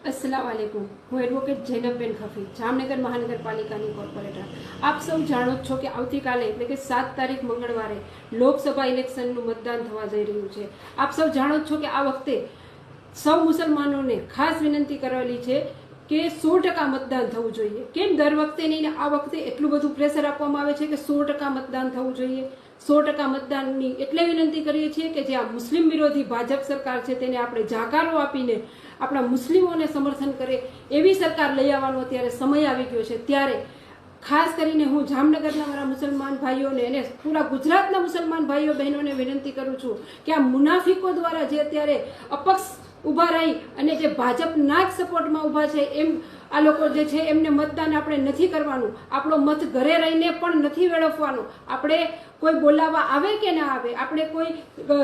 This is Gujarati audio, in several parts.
अस्सलाम वालेकुम। હું એડવોકેટ જૈનબબેન ખફી, જામનગર મહાનગરપાલિકાની કોર્પોરેટર। આપ સૌ જાણો છો કે આવતીકાલે એટલે કે 7 તારીખ મંગળવારે લોકસભા ઇલેક્શનનું મતદાન થવા જઈ રહ્યું છે। આપ સૌ જાણો છો કે આ વખતે સૌ મુસલમાનોને ખાસ વિનંતી કરેલી છે કે 100% મતદાન થવું જોઈએ। કેમ દર વખતે નહીં, આ વખતે એટલું બધું પ્રેશર આપવામાં આવે છે કે 100% મતદાન થવું જોઈએ। 100% મતદાનની એટલે વિનંતી કરીએ છીએ કે જે આ મુસ્લિમ વિરોધી ભાજપ સરકાર છે તેને આપણે જાકારો આપીને આપણા મુસ્લિમોને સમર્થન કરે એવી સરકાર લઈ આવવાનો અત્યારે સમય આવી ગયો છે। ત્યારે ખાસ કરીને હું જામનગરના મારા મુસલમાન ભાઈઓને અને પૂરા ગુજરાતના મુસલમાન ભાઈઓ બહેનોને વિનંતી કરું છું કે આ મુનાફિકો દ્વારા જે અત્યારે અપક્ષ ઊભા રહી અને જે ભાજપના જ સપોર્ટમાં ઊભા છે એમ આ લોકો જે છે એમને મતદાન આપણે નથી કરવાનું। આપણો મત ઘરે રહીને પણ નથી વેડફવાનો। આપણે કોઈ બોલાવવા આવે કે ના આવે, આપણે કોઈ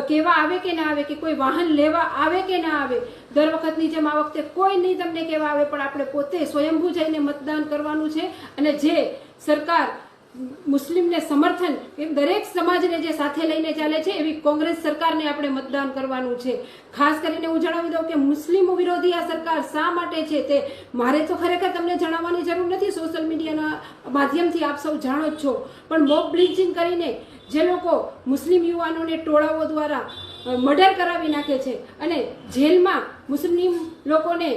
કહેવા આવે કે ના આવે, કે કોઈ વાહન લેવા આવે કે ના આવે, દર વખતની જેમ આ વખતે કોઈ નહીં તમને કહેવા આવે, પણ આપણે પોતે સ્વયંભૂ જઈને મતદાન કરવાનું છે। અને જે સરકાર મુસ્લિમને સમર્થન દરેક સમાજને જે સાથે લઈને ચાલે છે એવી કોંગ્રેસ સરકારને આપણે મતદાન કરવાનું છે। ખાસ કરીને હું જણાવી દઉં કે મુસ્લિમો વિરોધી આ સરકાર શા માટે છે તે મારે તો ખરેખર તમને જણાવવાની જરૂર નથી, સોશિયલ મીડિયાના માધ્યમથી આપ સૌ જાણો જ છો। પણ મોબ બ્લિચિંગ કરીને જે લોકો મુસ્લિમ યુવાનોને ટોળાઓ દ્વારા મર્ડર કરાવી નાખે છે અને જેલમાં મુસ્લિમ લોકોને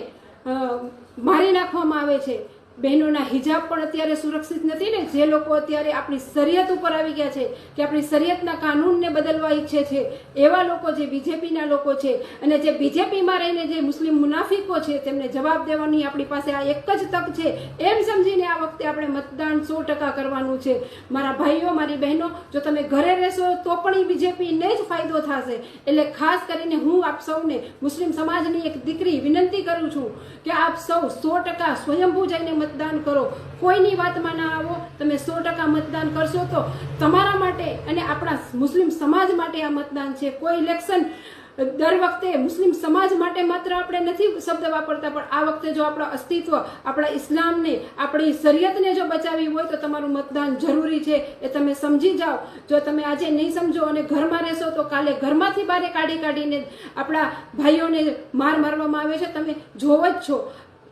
મારી નાખવામાં આવે છે। બહેનોના હિજાબ પણ અત્યારે સુરક્ષિત નથી ને। જે લોકો અત્યારે આપણી શરિયત ઉપર આવી ગયા છે કે આપણી શરિયતના કાનૂનને બદલવા ઈચ્છે છે એવા લોકો જે બીજેપીના લોકો છે અને જે બીજેપીમાં રહીને જે મુસ્લિમ મુનાફિકો છે તેમને જવાબ દેવાની આપણી પાસે આ એક જ તક છે એમ સમજીને આ વખતે આપણે મતદાન 100% કરવાનું છે। મારા ભાઈઓ, મારી બહેનો, જો તમે ઘરે રહેશો તો પણ એ બીજેપીને જ ફાયદો થશે। એટલે ખાસ કરીને હું આપ સૌને મુસ્લિમ સમાજની એક દીકરી વિનંતી કરું છું કે આપ સૌ 100% સ્વયંભૂ જઈને મતદાન કરો। કોઈની વાતમાં ના આવો। તમે 100% મતદાન કરશો તો તમારા માટે અને આપણા મુસ્લિમ સમાજ માટે આ મતદાન છે। કોઈ ઇલેક્શન દર વખતે મુસ્લિમ સમાજ માટે માત્ર આપણે નથી શબ્દ વાપરતા, પણ આ વખતે જો આપણા અસ્તિત્વ, આપણા ઇસ્લામને, આપણી શરિયતને જો બચાવવી હોય તો તમારું મતદાન જરૂરી છે એ તમે સમજી જાઓ। જો તમે આજે નહીં સમજો અને ઘરમાં રહેશો તો કાલે ઘરમાંથી બહાર કાઢીને આપણા ભાઈઓને મારવામાં આવે છે। તમે જોવો જ છો,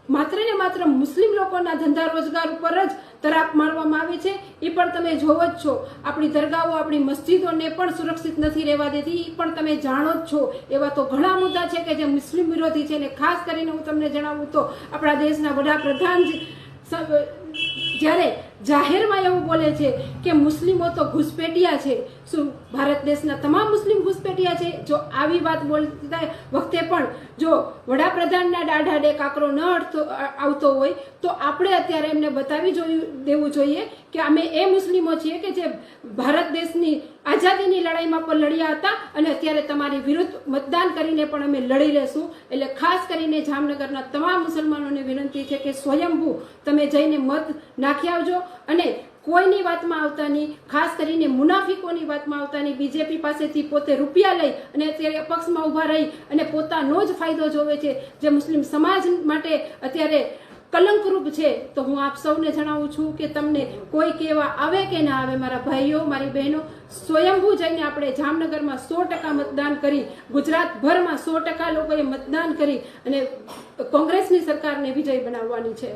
માત્ર ને માત્ર મુસ્લિમ લોકોના ધંધા રોજગાર ઉપર જ તરાપ મારવામાં આવે છે એ પણ તમે જોવો જ છો। આપણી દરગાહો, આપણી મસ્જિદોને પણ સુરક્ષિત નથી રહેવા દેતી એ પણ તમે જાણો જ છો। એવા તો ઘણા મુદ્દા છે કે જે મુસ્લિમ વિરોધી છે। અને ખાસ કરીને હું તમને જણાવું તો આપણા દેશના વડાપ્રધાન જ્યારે જાહેરમાં એવું બોલે છે કે મુસ્લિમો તો ઘૂસપેટિયા છે। શું ભારત દેશના તમામ મુસ્લિમ ઘૂસપેટિયા છે? જો આવી વાત બોલતા વખતે પણ જો વડાપ્રધાનના દાઢાડે કાકરો ન આવતો હોય તો આપણે અત્યારે એમને બતાવી દેવું જોઈએ કે અમે એ મુસ્લિમો છીએ કે જે ભારત દેશની આઝાદીની લડાઈમાં પણ લડ્યા હતા અને અત્યારે તમારી વિરુદ્ધ મતદાન કરીને પણ અમે લડી લેશું। એટલે ખાસ કરીને જામનગરના તમામ મુસલમાનોને વિનંતી છે કે સ્વયંભૂ તમે જઈને મત નાખી આવજો અને કોઈની વાતમાં આવતા નહીં, ખાસ કરીને મુનાફિકોની વાતમાં આવતા નહીં। બીજેપી પાસેથી પોતે રૂપિયા લઈ અને અત્યારે અપક્ષમાં ઊભા રહી અને પોતાનો જ ફાયદો જોવે છે જે મુસ્લિમ સમાજ માટે અત્યારે કલંકરૂપ છે। તો હું આપ સૌને જણાવું છું કે તમને કોઈ કહેવા આવે કે ના આવે, મારા ભાઈઓ, મારી બહેનો, સ્વયંભૂ જઈને આપણે જામનગરમાં 100% મતદાન કરી, ગુજરાતભરમાં 100% લોકોએ મતદાન કરી અને કોંગ્રેસની સરકારને વિજય બનાવવાની છે।